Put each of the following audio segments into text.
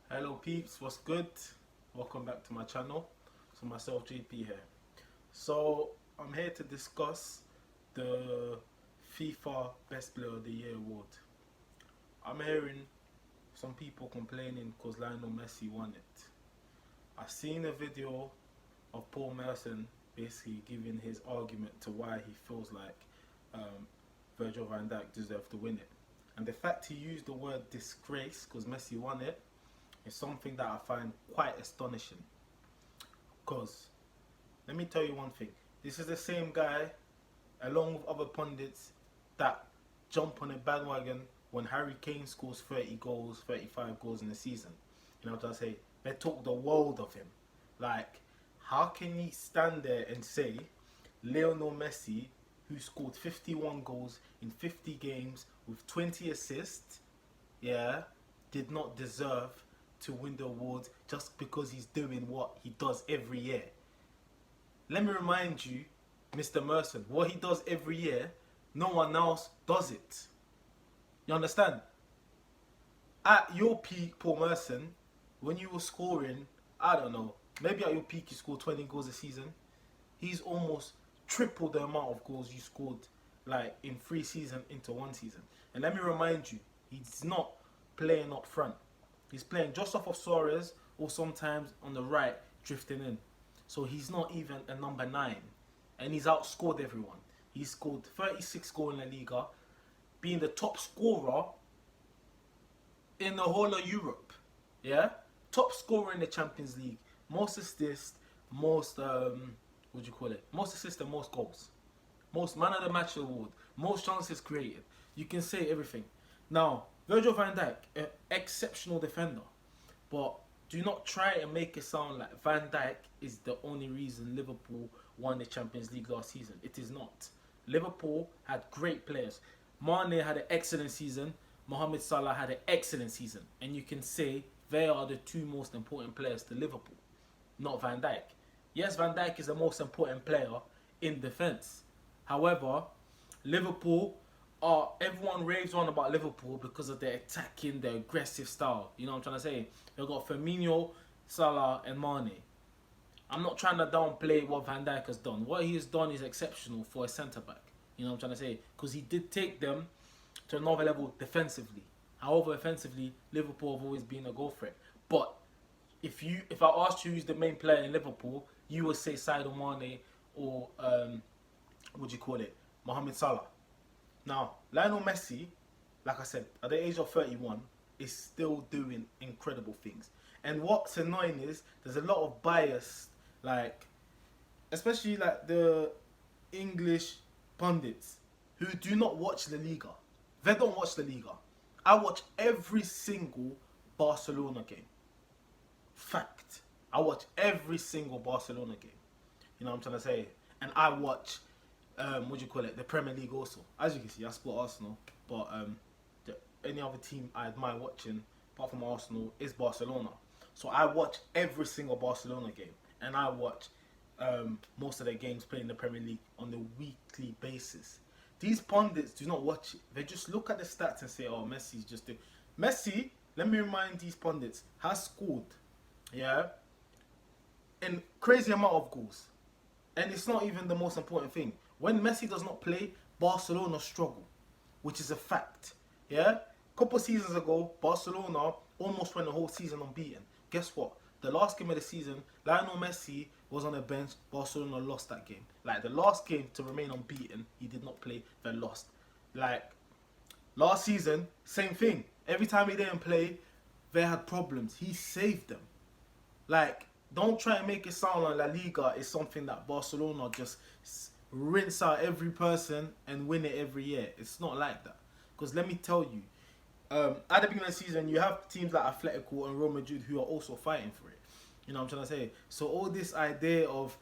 Hello peeps, what's good? Welcome back to my channel. So myself JP here. So I'm here to discuss the FIFA Best Player of the Year award. I'm hearing some people complaining because Lionel Messi won it. I've seen a video of Paul Merson basically giving his argument to why he feels like Virgil van Dijk deserved to win it. And the fact he used the word disgrace because Messi won it is something that I find quite astonishing. Because, let me tell you one thing. This is the same guy, along with other pundits, that jump on a bandwagon when Harry Kane scores 30 goals, 35 goals in a season. You know what I'm saying? They talk the world of him. Like, how can he stand there and say Lionel Messi, who scored 51 goals in 50 games with 20 assists, did not deserve to win the award just because he's doing what he does every year? Let me remind you, Mr. Merson, what he does every year, no one else does it. You understand? At your peak, Paul Merson, when you were scoring, I don't know, maybe at your peak you scored 20 goals a season. He's almost triple the amount of goals you scored like in 3 seasons into 1 season. And let me remind you, he's not playing up front. He's playing just off of Suarez or sometimes on the right, drifting in. So he's not even a number 9. And he's outscored everyone. He scored 36 goals in La Liga, being the top scorer in the whole of Europe. Yeah? Top scorer in the Champions League. Most assists, most, most assists and most goals. Most man of the match award. Most chances created. You can say everything. Now, Virgil van Dijk, an exceptional defender. But do not try and make it sound like Van Dijk is the only reason Liverpool won the Champions League last season. It is not. Liverpool had great players. Mane had an excellent season. Mohamed Salah had an excellent season. And you can say they are the 2 most important players to Liverpool, not Van Dijk. Yes, Van Dijk is the most important player in defence. However, Liverpool everyone raves on about Liverpool because of their attacking, their aggressive style. You know what I'm trying to say? They've got Firmino, Salah and Mane. I'm not trying to downplay what Van Dijk has done. What he has done is exceptional for a centre-back. You know what I'm trying to say? Because he did take them to another level defensively. However, offensively, Liverpool have always been a goal threat. But if I asked you who's the main player in Liverpool, you would say Sadio Mane or Mohamed Salah. Now, Lionel Messi, like I said, at the age of 31, is still doing incredible things. And what's annoying is there's a lot of bias, like, especially like the English pundits who do not watch La Liga. They don't watch La Liga. I watch every single Barcelona game. Fact. I watch every single Barcelona game. You know what I'm trying to say? And I watch the Premier League also. As you can see, I support Arsenal, but any other team I admire watching, apart from Arsenal, is Barcelona. So I watch every single Barcelona game, and I watch most of their games played in the Premier League on a weekly basis. These pundits do not watch it. They just look at the stats and say, oh, Messi's just doing... Messi, let me remind these pundits, has scored, in crazy amount of goals. And it's not even the most important thing. When Messi does not play, Barcelona struggle, which is a fact. Yeah? Couple seasons ago, Barcelona almost went the whole season unbeaten. Guess what? The last game of the season, Lionel Messi was on the bench. Barcelona lost that game. Like, the last game to remain unbeaten, he did not play, they lost. Like, last season, same thing. Every time he didn't play, they had problems. He saved them. Like, don't try and make it sound like La Liga is something that Barcelona just rinse out every person and win it every year. It's not like that. Because let me tell you, at the beginning of the season, you have teams like Atletico and Real Madrid who are also fighting for it. You know what I'm trying to say? So all this idea of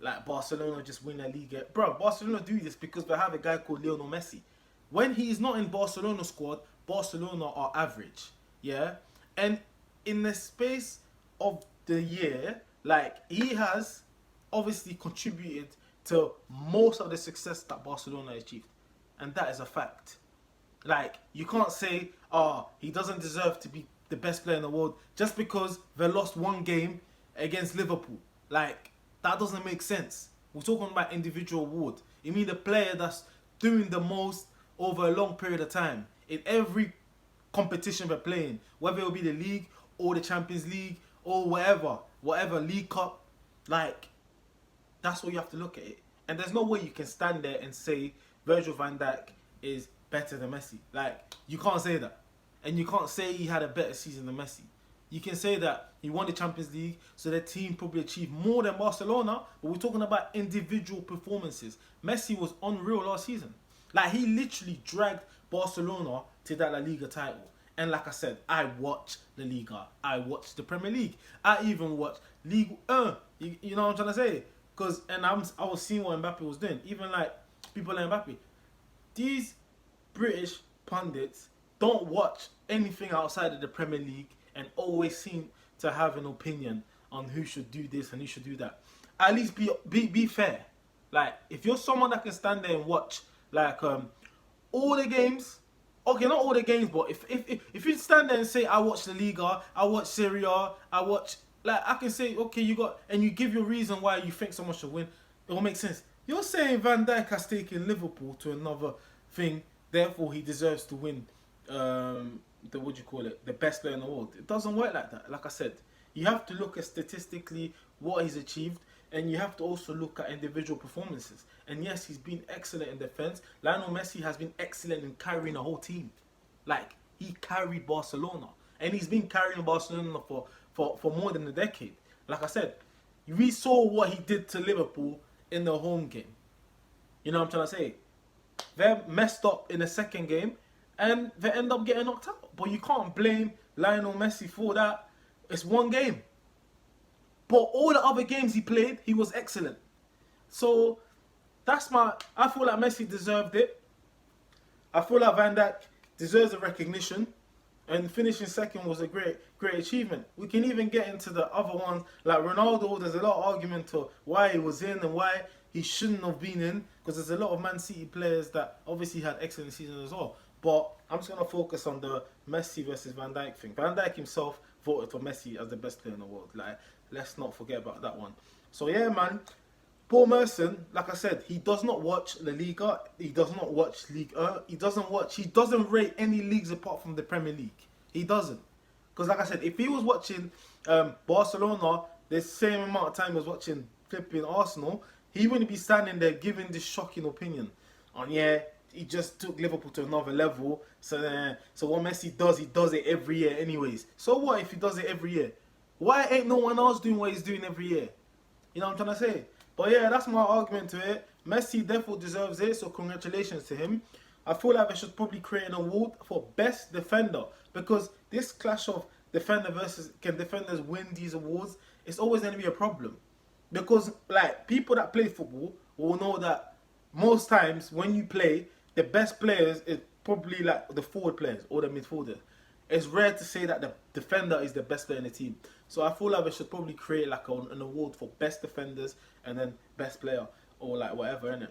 like Barcelona just win La Liga. Bro, Barcelona do this because they have a guy called Lionel Messi. When he is not in Barcelona squad, Barcelona are average. Yeah? And in the space of the year, like, he has obviously contributed to most of the success that Barcelona achieved. And that is a fact. Like, you can't say, oh, he doesn't deserve to be the best player in the world just because they lost one game against Liverpool. Like, that doesn't make sense. We're talking about individual award. You mean the player that's doing the most over a long period of time in every competition they're playing, whether it will be the league or the Champions League or whatever League Cup. Like, that's what you have to look at it. And there's no way you can stand there and say Virgil van Dijk is better than Messi. Like, you can't say that. And you can't say he had a better season than Messi. You can say that he won the Champions League, so their team probably achieved more than Barcelona, but we're talking about individual performances. Messi was unreal last season. Like, he literally dragged Barcelona to that La Liga title. And like I said, I watch La Liga. I watch the Premier League. I even watch Ligue 1. You know what I'm trying to say? I was seeing what Mbappe was doing. Even like people like Mbappe. These British pundits don't watch anything outside of the Premier League and always seem to have an opinion on who should do this and who should do that. At least be fair. Like, if you're someone that can stand there and watch like all the games, okay, not all the games, but if you stand there and say I watch the Liga, I watch Serie A, I watch, like, I can say, okay, and you give your reason why you think someone should win, it will make sense. You're saying Van Dijk has taken Liverpool to another thing, therefore he deserves to win the best player in the world. It doesn't work like that. Like I said, you have to look at statistically what he's achieved, and you have to also look at individual performances. And yes, he's been excellent in defense. Lionel Messi has been excellent in carrying a whole team. Like, he carried Barcelona, and he's been carrying Barcelona for more than a decade. Like I said, we saw what he did to Liverpool in the home game. You know what I'm trying to say? They messed up in the second game, and they end up getting knocked out. But you can't blame Lionel Messi for that. It's one game. But all the other games he played, he was excellent. So, I feel like Messi deserved it. I feel like Van Dijk deserves the recognition. And finishing second was a great achievement. We can even get into the other ones. Like Ronaldo, there's a lot of argument to why he was in and why he shouldn't have been in. Because there's a lot of Man City players that obviously had excellent seasons as well. But I'm just going to focus on the Messi versus Van Dijk thing. Van Dijk himself voted for Messi as the best player in the world. Like, let's not forget about that one. So yeah, man. Paul Merson, like I said, he does not watch La Liga. He does not watch Ligue 1. He doesn't rate any leagues apart from the Premier League. He doesn't. Because like I said, if he was watching Barcelona the same amount of time he was watching flipping Arsenal, he wouldn't be standing there giving this shocking opinion on, yeah, he just took Liverpool to another level. So what Messi does, he does it every year anyways. So what if he does it every year? Why ain't no one else doing what he's doing every year? You know what I'm trying to say? But yeah, that's my argument to it. Messi therefore deserves it, so congratulations to him. I feel like they should probably create an award for best defender, because this clash of defender versus can defenders win these awards, it's always going to be a problem. Because like people that play football will know that most times when you play, the best players is probably like the forward players or the midfielders. It's rare to say that the defender is the best player in the team. So I feel like we should probably create like an award for best defenders and then best player or like whatever, innit?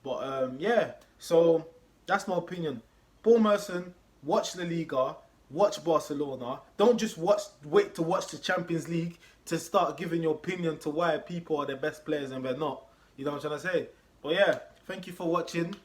But yeah, so that's my opinion. Paul Merson, watch La Liga, watch Barcelona. Don't just wait to watch the Champions League to start giving your opinion to why people are the best players and they're not. You know what I'm trying to say? But yeah, thank you for watching.